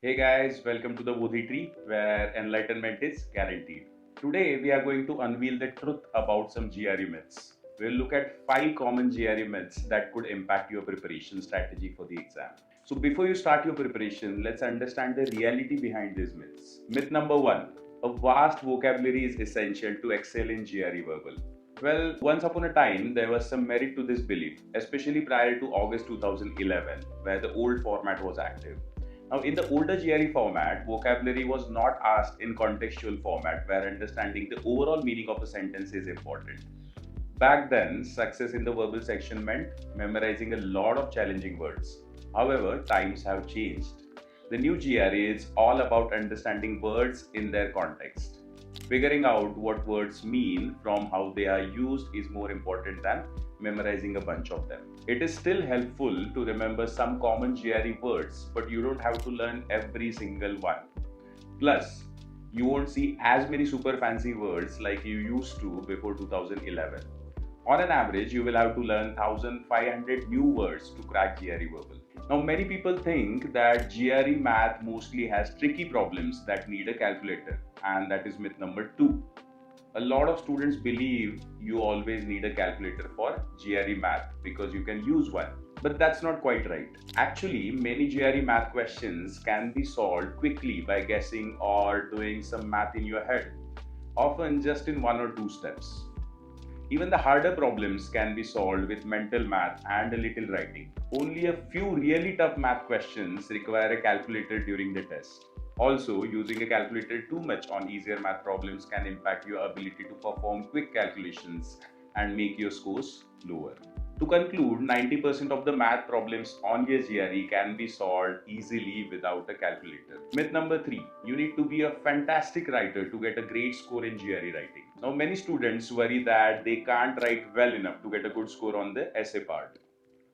Hey guys, welcome to the Bodhi tree where enlightenment is guaranteed. Today we are going to unveil the truth about some GRE myths. We'll look at 5 common GRE myths that could impact your preparation strategy for the exam. So before you start your preparation, let's understand the reality behind these myths. Myth number 1. A vast vocabulary is essential to excel in GRE verbal. Well, once upon a time, there was some merit to this belief, especially prior to August 2011, where the old format was active. Now, in the older GRE format, vocabulary was not asked in contextual format where understanding the overall meaning of a sentence is important. Back then, success in the verbal section meant memorizing a lot of challenging words. However, times have changed. The new GRE is all about understanding words in their context. Figuring out what words mean from how they are used is more important than memorizing a bunch of them. It is still helpful to remember some common GRE words, but you don't have to learn every single one. Plus, you won't see as many super fancy words like you used to before 2011. On an average, you will have to learn 1500 new words to crack GRE verbal. Now, many people think that GRE math mostly has tricky problems that need a calculator, and that is myth number 2. A lot of students believe you always need a calculator for GRE math because you can use one. But that's not quite right. Actually, many GRE math questions can be solved quickly by guessing or doing some math in your head, often just in 1 or 2 steps. Even the harder problems can be solved with mental math and a little writing. Only a few really tough math questions require a calculator during the test. Also, using a calculator too much on easier math problems can impact your ability to perform quick calculations and make your scores lower. To conclude, 90% of the math problems on your GRE can be solved easily without a calculator. Myth number 3. You need to be a fantastic writer to get a great score in GRE writing. Now, many students worry that they can't write well enough to get a good score on the essay part.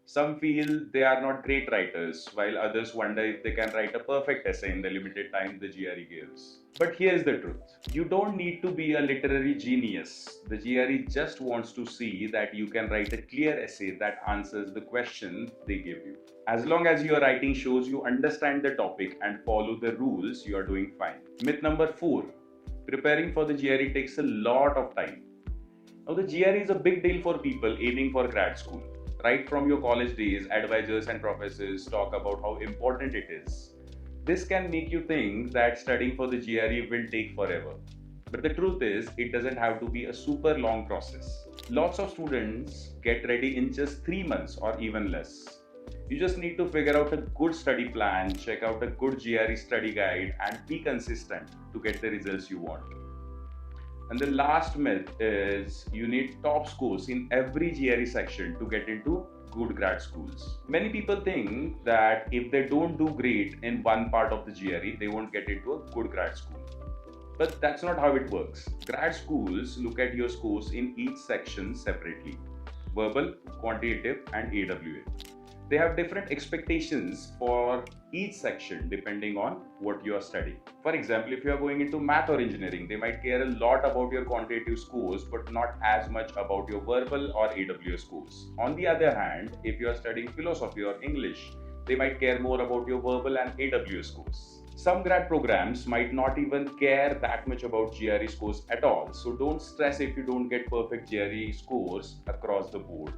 Some feel they are not great writers, while others wonder if they can write a perfect essay in the limited time the GRE gives. But here's the truth. You don't need to be a literary genius. The GRE just wants to see that you can write a clear essay that answers the question they give you. As long as your writing shows you understand the topic and follow the rules, you are doing fine. Myth number 4. Preparing for the GRE takes a lot of time. Now, the GRE is a big deal for people aiming for grad school. Right from your college days, advisors and professors talk about how important it is. This can make you think that studying for the GRE will take forever. But the truth is, it doesn't have to be a super long process. Lots of students get ready in just 3 months or even less. You just need to figure out a good study plan, check out a good GRE study guide, and be consistent to get the results you want. And the last myth is you need top scores in every GRE section to get into good grad schools. Many people think that if they don't do great in one part of the GRE, they won't get into a good grad school. But that's not how it works. Grad schools look at your scores in each section separately: verbal, quantitative, and AWA. They have different expectations for each section depending on what you are studying. For example, if you are going into math or engineering, they might care a lot about your quantitative scores but not as much about your verbal or AWA scores. On the other hand, if you are studying philosophy or English, they might care more about your verbal and AWA scores. Some grad programs might not even care that much about GRE scores at all, so don't stress if you don't get perfect GRE scores across the board,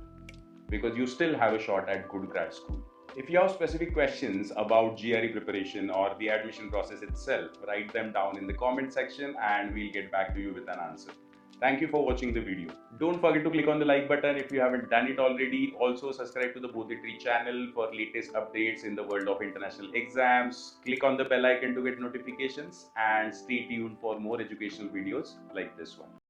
because you still have a shot at good grad school. If you have specific questions about GRE preparation or the admission process itself, write them down in the comment section and we'll get back to you with an answer. Thank you for watching the video. Don't forget to click on the like button if you haven't done it already. Also subscribe to the Bodhi channel for latest updates in the world of international exams. Click on the bell icon to get notifications and stay tuned for more educational videos like this one.